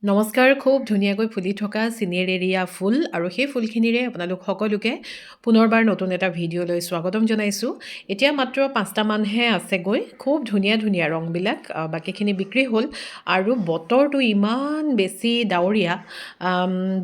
নমস্কাৰ খুব ধুনীয়াকৈ ফুলি থকা চিনেৰেৰিয়া ফুল আৰু সেই ফুলখিনিৰে আপোনালোক সকলোকে পুনৰবাৰ নতুন এটা ভিডিঅ'লৈ স্বাগতম জনাইছোঁ। এতিয়া মাত্ৰ 5টামানহে আছেগৈ। খুব ধুনীয়া ধুনীয়া ৰংবিলাক বাকীখিনি বিক্ৰী হ'ল আৰু বতৰটো ইমান বেছি ডাৱৰীয়া,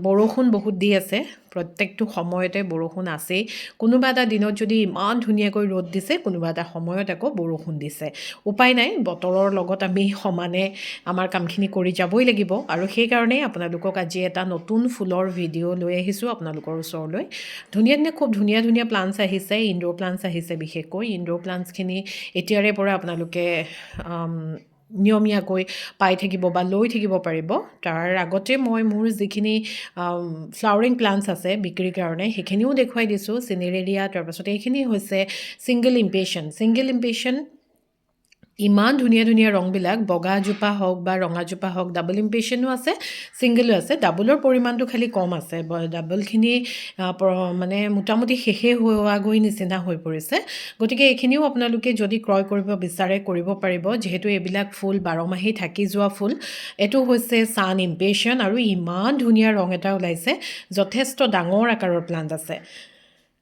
বৰষুণ বহুত দি আছে। প্ৰত্যেকটো সময়তে বৰষুণ আছেই। কোনোবা এটা দিনত যদি ইমান ধুনীয়াকৈ ৰ'দ দিছে, কোনোবা এটা সময়ত আকৌ বৰষুণ দিছে। উপায় নাই, বতৰৰ লগত আমি সমানে আমাৰ কামখিনি কৰি যাবই লাগিব আৰু সেইকাৰণেই আপোনালোকক আজি এটা নতুন ফুলৰ ভিডিঅ' লৈ আহিছোঁ আপোনালোকৰ ওচৰলৈ। খুব ধুনীয়া ধুনীয়া প্লাণ্টছ আহিছে, ইনড'ৰ প্লাণ্টছ আহিছে। বিশেষকৈ ইনড'ৰ প্লাণ্টছখিনি এতিয়াৰে পৰা আপোনালোকে নিয়মীয়াকৈ পাই থাকিব বা লৈ থাকিব পাৰিব। তাৰ আগতে মই মোৰ যিখিনি ফ্লাৱাৰিং প্লাণ্টছ আছে বিক্ৰীৰ কাৰণে সেইখিনিও দেখুৱাই দিছোঁ। চিনেৰেৰিয়া, তাৰপাছত এইখিনি হৈছে ছিংগল ইম্পেশ্যন। ইমান ধুনীয়া ধুনীয়া ৰংবিলাক, বগাজোপা হওক বা ৰঙাজোপা হওক, ডাবল ইম্পেশ্যনো আছে, ছিংগলো আছে। ডাবলৰ পৰিমাণটো খালি কম আছে। ডাবলখিনি মানে মোটামুটি শেষেই হোৱাগৈ নিচিনা হৈ পৰিছে। গতিকে এইখিনিও আপোনালোকে যদি ক্ৰয় কৰিব বিচাৰে কৰিব পাৰিব, যিহেতু এইবিলাক ফুল 12 মাহেই থাকি যোৱা ফুল। এইটো হৈছে ছান ইম্পেশ্যন আৰু ইমান ধুনীয়া ৰং এটা ওলাইছে। যথেষ্ট ডাঙৰ আকাৰৰ প্লাণ্ট আছে।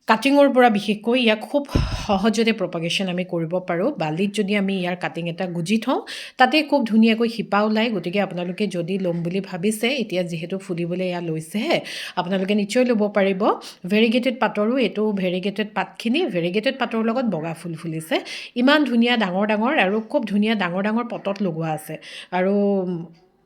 কাটিঙৰ পৰা বিশেষকৈ ইয়াক খুব সহজতে প্ৰপাগেশ্যন আমি কৰিব পাৰোঁ। বালিত যদি আমি ইয়াৰ কাটিং এটা গুজি থওঁ, তাতে খুব ধুনীয়াকৈ শিপা ওলায়। গতিকে আপোনালোকে যদি ল'ম বুলি ভাবিছে, এতিয়া যিহেতু ফুলিবলৈ এয়া লৈছেহে, আপোনালোকে নিশ্চয় ল'ব পাৰিব। ভেৰিগেটেড পাতৰো এইটো ভেৰিগেটেড পাতৰ লগত বগা ফুল ফুলিছে। ইমান ধুনীয়া ডাঙৰ ডাঙৰ আৰু খুব ধুনীয়া ডাঙৰ ডাঙৰ পটত লগোৱা আছে। আৰু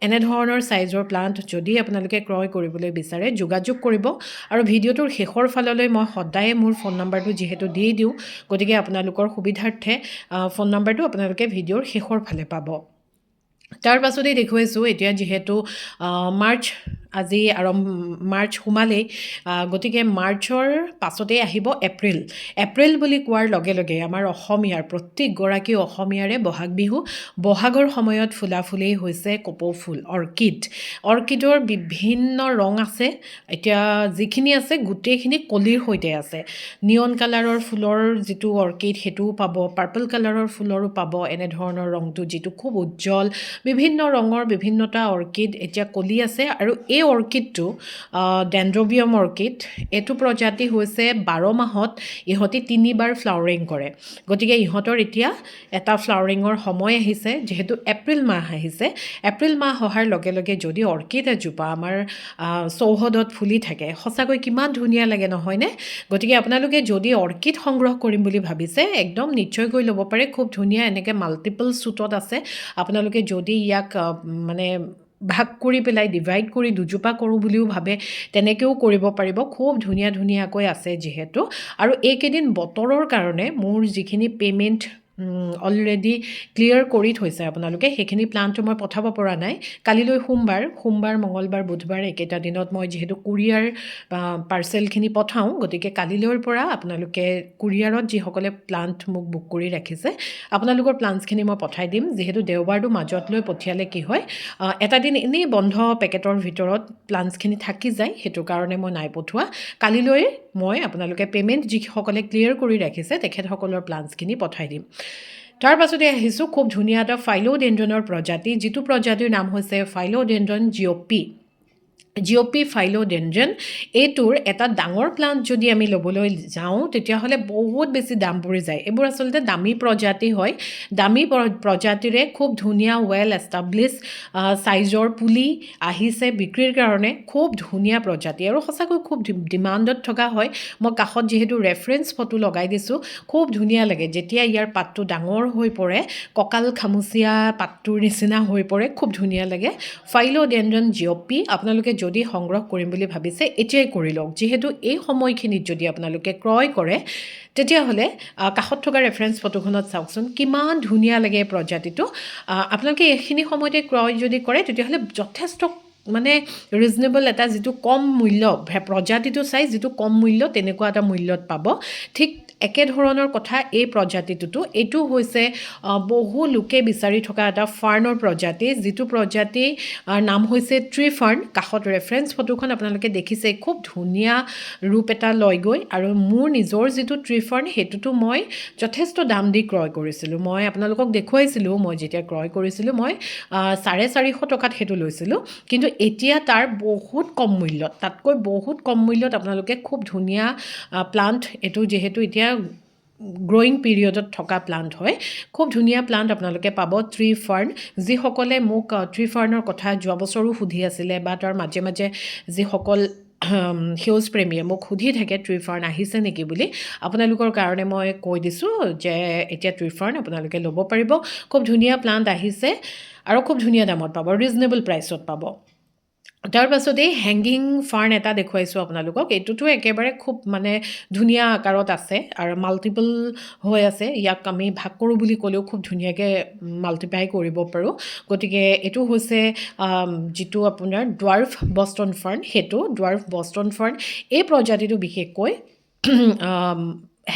এনেধৰণৰ ছাইজৰ প্লাণ্ট যদি আপোনালোকে ক্ৰয় কৰিবলৈ বিচাৰে যোগাযোগ কৰিব। আৰু ভিডিঅ'টোৰ শেষৰ ফাললৈ মই সদায়ে মোৰ ফোন নাম্বাৰটো যিহেতু দি দিওঁ, গতিকে আপোনালোকৰ সুবিধাৰ্থে ফোন নাম্বাৰটো আপোনালোকে ভিডিঅ'ৰ শেষৰ ফালে পাব। তাৰ পাছতেই দেখুৱাইছোঁ, এতিয়া যিহেতু মাৰ্চ সোমালেই, গতিকে মাৰ্চৰ পাছতেই আহিব এপ্ৰিল বুলি কোৱাৰ লগে লগে আমাৰ অসমীয়াৰ প্ৰত্যেকগৰাকী অসমীয়াৰে বহাগ বিহু। বহাগৰ সময়ত ফুলা ফুলেই হৈছে কপৌ ফুল, অৰ্কিডৰ বিভিন্ন ৰং আছে। এতিয়া যিখিনি আছে গোটেইখিনি কলিৰ সৈতে আছে। নিয়ন কালাৰৰ ফুলৰ যিটো অৰ্কিড সেইটোও পাব, পাৰ্পল কালাৰৰ ফুলৰো পাব। এনেধৰণৰ ৰংটো যিটো খুব উজ্জ্বল, বিভিন্ন ৰঙৰ বিভিন্নটা অৰ্কিড এতিয়া কলি আছে। আৰু এই অৰ্কিডটো ডেনড্ৰবিয়াম অৰ্কিড, এইটো প্ৰজাতি হৈছে 12 মাহত ইহঁতি 3বাৰ ফ্লাৱাৰিং কৰে। গতিকে ইহঁতৰ এতিয়া এটা ফ্লাৱাৰিঙৰ সময় আহিছে। যিহেতু এপ্ৰিল মাহ আহিছে, এপ্ৰিল মাহ অহাৰ লগে লগে যদি অৰ্কিড এজোপা আমাৰ চৌহদত ফুলি থাকে, সঁচাকৈ কিমান ধুনীয়া লাগে নহয়নে? গতিকে আপোনালোকে যদি অৰ্কিড সংগ্ৰহ কৰিম বুলি ভাবিছে, একদম নিশ্চয়কৈ ল'ব পাৰে। খুব ধুনীয়া, এনেকৈ মাল্টিপল শ্বুটত আছে। আপোনালোকে যদি ইয়াক মানে ভাগ কৰি পেলাই ডিভাইড কৰি দুজোপা কৰোঁ বুলিও ভাবে, তেনেকৈও কৰিব পাৰিব। খুব ধুনীয়া ধুনীয়াকৈ আছে যিহেতু। আৰু এইকেইদিন বতৰৰ কাৰণে মোৰ যিখিনি পে'মেণ্ট অলৰেডি ক্লিয়াৰ কৰি থৈছে আপোনালোকে, সেইখিনি প্লাণ্টটো মই পঠাব পৰা নাই। কালিলৈ সোমবাৰ, মঙলবাৰ, বুধবাৰ এইকেইটা দিনত মই যিহেতু কুৰিয়াৰ পাৰ্চেলখিনি পঠাওঁ, গতিকে কালিলৈৰ পৰা আপোনালোকে কুৰিয়াৰত যিসকলে প্লাণ্ট মোক বুক কৰি ৰাখিছে, আপোনালোকৰ প্লাণ্টছখিনি মই পঠাই দিম। যিহেতু দেওবাৰটো মাজত লৈ পঠিয়ালে কি হয়, এটা দিন এনেই বন্ধ পেকেটৰ ভিতৰত প্লাণ্টছখিনি থাকি যায়, সেইটো কাৰণে মই নাই পঠোৱা। কালিলৈ মই আপোনালোকে পে'মেণ্ট যিসকলে ক্লিয়াৰ কৰি ৰাখিছে তেখেতসকলৰ প্লাণ্টছখিনি পঠাই দিম। তাৰ পাছতে আহিছোঁ খুব ধুনীয়া এটা ফাইলোডেণ্ড্ৰনৰ প্ৰজাতি, যিটো প্ৰজাতিৰ নাম হৈছে ফাইলোডেণ্ড্ৰন জিঅ'পি ফাইলোডেণ্ড্ৰন। এইটোৰ এটা ডাঙৰ প্লাণ্ট যদি আমি ল'বলৈ যাওঁ, তেতিয়াহ'লে বহুত বেছি দাম পৰি যায়। এইবোৰ আচলতে দামী প্ৰজাতি হয়। দামী প্ৰজাতিৰে খুব ধুনীয়া ৱেল এষ্টাব্লিছ ছাইজৰ পুলি আহিছে বিক্ৰীৰ কাৰণে। খুব ধুনীয়া প্ৰজাতি আৰু সঁচাকৈ খুব ডিমাণ্ডত থকা হয়। মই কাষত যিহেতু ৰেফাৰেঞ্চ ফটো লগাই দিছোঁ, খুব ধুনীয়া লাগে যেতিয়া ইয়াৰ পাতটো ডাঙৰ হৈ পৰে, কঁকাল খামুচীয়া পাতটোৰ নিচিনা হৈ পৰে, খুব ধুনীয়া লাগে। ফাইলোডেণ্ড্ৰন জিঅ'পি আপোনালোকে যদি সংগ্ৰহ কৰিম বুলি ভাবিছে, এতিয়াই কৰি লওক। যিহেতু এই সময়খিনিত যদি আপোনালোকে ক্ৰয় কৰে, তেতিয়াহ'লে কাষত থকা ৰেফাৰেঞ্চ ফটোখনত চাওকচোন কিমান ধুনীয়া লাগে এই প্ৰজাতিটো। আপোনালোকে এইখিনি সময়তে ক্ৰয় যদি কৰে, তেতিয়াহ'লে যথেষ্ট মানে ৰিজনেবল এটা, যিটো কম মূল্য, প্ৰজাতিটো চাই যিটো কম মূল্য, তেনেকুৱা এটা মূল্যত পাব। ঠিক একেধৰণৰ কথা এই প্ৰজাতিটোতো। এইটো হৈছে বহু লোকে বিচাৰি থকা এটা ফাৰ্ণৰ প্ৰজাতি, যিটো প্ৰজাতি নাম হৈছে ট্ৰি ফাৰ্ণ। কাষত ৰেফাৰেঞ্চ ফটোখন আপোনালোকে দেখিছে, খুব ধুনীয়া ৰূপ এটা লয়গৈ। আৰু মোৰ নিজৰ যিটো ট্ৰি ফাৰ্ণ সেইটোতো মই যথেষ্ট দাম দি ক্ৰয় কৰিছিলোঁ। মই আপোনালোকক দেখুৱাইছিলোঁ, মই যেতিয়া ক্ৰয় কৰিছিলোঁ মই 450 টকাত সেইটো লৈছিলোঁ। কিন্তু এতিয়া তাৰ বহুত কম মূল্যত, তাতকৈ বহুত কম মূল্যত আপোনালোকে খুব ধুনীয়া প্লাণ্ট, এইটো যিহেতু এতিয়া গ্ৰ'য়িং পিৰিয়ডত থকা প্লাণ্ট হয়, খুব ধুনীয়া প্লাণ্ট আপোনালোকে পাব ট্ৰি ফাৰ্ণ। যিসকলে মোক ট্ৰি ফাৰ্ণৰ কথা যোৱা বছৰো সুধি আছিলে বা তাৰ মাজে মাজে যিসকল সেউজ প্ৰেমীয়ে মোক সুধি থাকে ট্ৰি ফাৰ্ণ আহিছে নেকি বুলি, আপোনালোকৰ কাৰণে মই কৈ দিছোঁ যে এতিয়া ট্ৰি ফাৰ্ণ আপোনালোকে ল'ব পাৰিব। খুব ধুনীয়া প্লাণ্ট আহিছে আৰু খুব ধুনীয়া দামত পাব, ৰিজনেবল প্ৰাইচত পাব। তাৰ পাছতেই হেংগিং ফাৰ্ণ এটা দেখুৱাইছোঁ আপোনালোকক। এইটোতো একেবাৰে খুব মানে ধুনীয়া আকাৰত আছে আৰু মাল্টিপল হৈ আছে। ইয়াক আমি ভাগ কৰোঁ বুলি ক'লেও খুব ধুনীয়াকৈ মাল্টিপ্লাই কৰিব পাৰোঁ। গতিকে এইটো হৈছে যিটো আপোনাৰ ডুৱাৰ্ফ বষ্টন ফাৰ্ণ, সেইটো ডুৱাৰ্ফ বষ্টন ফাৰ্ণ। এই প্ৰজাতিটো বিশেষকৈ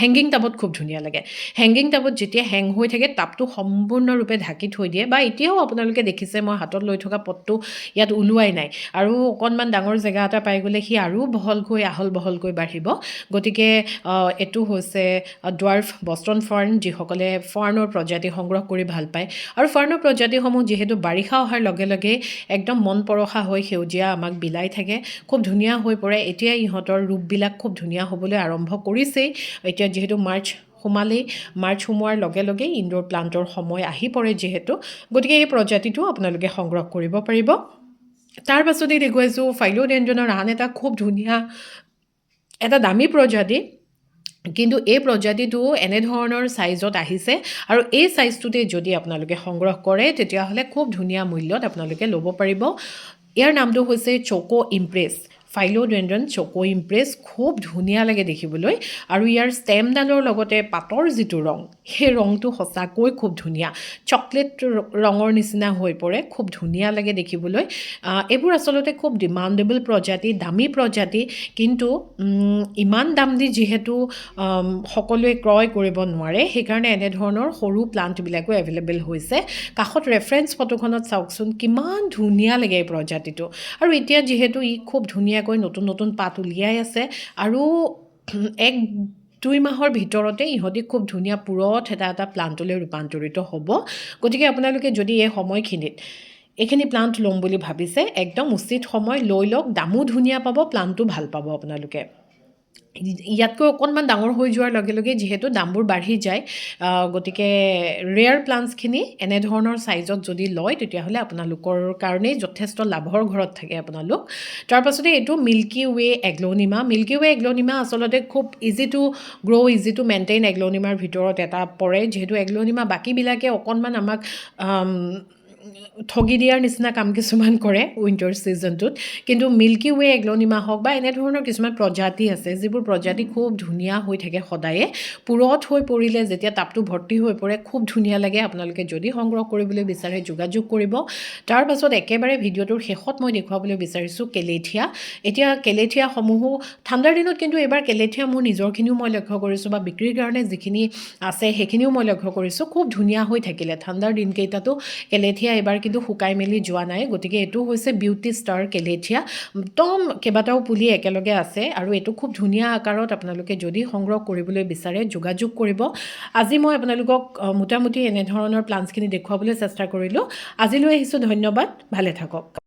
হেংগিং টাবত খুব ধুনীয়া লাগে। হেংগিং টাবত যেতিয়া হেং হৈ থাকে, টাবটো সম্পূৰ্ণৰূপে ঢাকি থৈ দিয়ে, বা এতিয়াও আপোনালোকে দেখিছে মই হাতত লৈ থকা পটটো ইয়াত ওলোৱাই নাই। আৰু অকণমান ডাঙৰ জেগা এটা পাই গ'লে সি আৰু বহলকৈ আহল বহলকৈ বাঢ়িব। গতিকে এইটো হৈছে ডুৱাৰ্ফ বষ্টন ফাৰ্ণ, যিসকলে ফাৰ্ণৰ প্ৰজাতি সংগ্ৰহ কৰি ভাল পায়। আৰু ফাৰ্ণৰ প্ৰজাতিসমূহ যিহেতু বাৰিষা অহাৰ লগে লগে একদম মন পৰসা হৈ সেউজীয়া আমাক বিলাই থাকে, খুব ধুনীয়া হৈ পৰে। এতিয়া ইহঁতৰ ৰূপবিলাক খুব ধুনীয়া হ'বলৈ আৰম্ভ কৰিছেই। এতিয়া যিহেতু মাৰ্চ সোমালেই, মাৰ্চ সোমোৱাৰ লগে লগেই ইনডোৰ প্লাণ্টৰ সময় আহি পৰে যিহেতু, গতিকে এই প্ৰজাতিটো আপোনালোকে সংগ্ৰহ কৰিব পাৰিব। তাৰ পাছতেই দেখুৱাইছোঁ ফাইলোডেণ্ড্ৰনৰ আন এটা খুব ধুনীয়া এটা দামী প্ৰজাতি। কিন্তু এই প্ৰজাতিটো এনেধৰণৰ ছাইজত আহিছে, আৰু এই ছাইজটোতে যদি আপোনালোকে সংগ্ৰহ কৰে তেতিয়াহ'লে খুব ধুনীয়া মূল্যত আপোনালোকে ল'ব পাৰিব। ইয়াৰ নামটো হৈছে চকো ইমপ্ৰেছ, ফাইলোডেণ্ড্ৰন চকো ইমপ্ৰেছ। খুব ধুনীয়া লাগে দেখিবলৈ, আৰু ইয়াৰ ষ্টেমডালৰ লগতে পাতৰ যিটো ৰং, সেই ৰংটো সঁচাকৈ খুব ধুনীয়া, চকলেট ৰঙৰ নিচিনা হৈ পৰে, খুব ধুনীয়া লাগে দেখিবলৈ। এইবোৰ আচলতে খুব ডিমাণ্ডেবল প্ৰজাতি, দামী প্ৰজাতি, কিন্তু ইমান দাম দি যিহেতু সকলোৱে ক্ৰয় কৰিব নোৱাৰে, সেইকাৰণে এনেধৰণৰ সৰু প্লাণ্টবিলাকো এভেইলেবল হৈছে। কাষত ৰেফাৰেঞ্চ ফটোখনত চাওকচোন কিমান ধুনীয়া লাগে এই প্ৰজাতিটো। আৰু এতিয়া যিহেতু ই খুব ধুনীয়াকৈ নতুন নতুন পাত উলিয়াই আছে, আৰু 1-2 মাহৰ ভিতৰতে ইহঁতি খুব ধুনীয়া পুৰঠ এটা প্লাণ্টলৈ ৰূপান্তৰিত হ'ব। গতিকে আপোনালোকে যদি এই সময়খিনিত এইখিনি প্লাণ্ট ল'ম বুলি ভাবিছে, একদম উচিত সময়, লৈ লওক। দামো ধুনীয়া পাব, প্লাণ্টটো ভাল পাব আপোনালোকে। ইয়াতকৈ অকণমান ডাঙৰ হৈ যোৱাৰ লগে লগে যিহেতু দামবোৰ বাঢ়ি যায়, গতিকে ৰেয়াৰ প্লাণ্টছখিনি এনেধৰণৰ ছাইজত যদি লয় তেতিয়াহ'লে আপোনালোকৰ কাৰণেই যথেষ্ট লাভৰ ঘৰত থাকে আপোনালোক। তাৰপাছতে এইটো milky way aglaonema. Milky way aglaonema আচলতে খুব easy to grow', easy to maintain এগ্ল'নিমাৰ ভিতৰত এটা পৰে। যিহেতু এগ্ল'নিমা বাকীবিলাকে অকণমান আমাক ঠগি দিয়াৰ নিচিনা কাম কিছুমান কৰে উইণ্টাৰ ছিজনটোত, কিন্তু মিল্কী ৱে এগ্ল'নিমা হওক বা এনেধৰণৰ কিছুমান প্ৰজাতি আছে, যিবোৰ প্ৰজাতি খুব ধুনীয়া হৈ থাকে সদায়ে। পুৰঠ হৈ পৰিলে যেতিয়া টাবটো ভৰ্তি হৈ পৰে খুব ধুনীয়া লাগে। আপোনালোকে যদি সংগ্ৰহ কৰিবলৈ বিচাৰে যোগাযোগ কৰিব। তাৰ পাছত একেবাৰে ভিডিঅ'টোৰ শেষত মই দেখুৱাবলৈ বিচাৰিছোঁ কেলেথিয়া। এতিয়া কেলেথিয়াসমূহো ঠাণ্ডাৰ দিনত, কিন্তু এইবাৰ কেলেথিয়া মোৰ নিজৰখিনিও মই লক্ষ্য কৰিছোঁ, বা বিক্ৰীৰ কাৰণে যিখিনি আছে সেইখিনিও মই লক্ষ্য কৰিছোঁ, খুব ধুনীয়া হৈ থাকিলে। ঠাণ্ডাৰ দিনকেইটাতো কেলেথিয়া এবাৰ কিন্তু শুকাই মেলি যোৱা নাই। গতিকে এইটো হৈছে বিউটি ষ্টাৰ কেলেথিয়া, একদম কেইবাটাও পুলি একেলগে আছে, আৰু এইটো খুব ধুনীয়া আকাৰত আপোনালোকে যদি সংগ্ৰহ কৰিবলৈ বিচাৰে যোগাযোগ কৰিব। আজি মই আপোনালোকক মোটামুটি এনেধৰণৰ প্লাণ্টছখিনি দেখুৱাবলৈ চেষ্টা কৰিলোঁ। আজিলৈ আহিছোঁ, ধন্যবাদ, ভালে থাকক।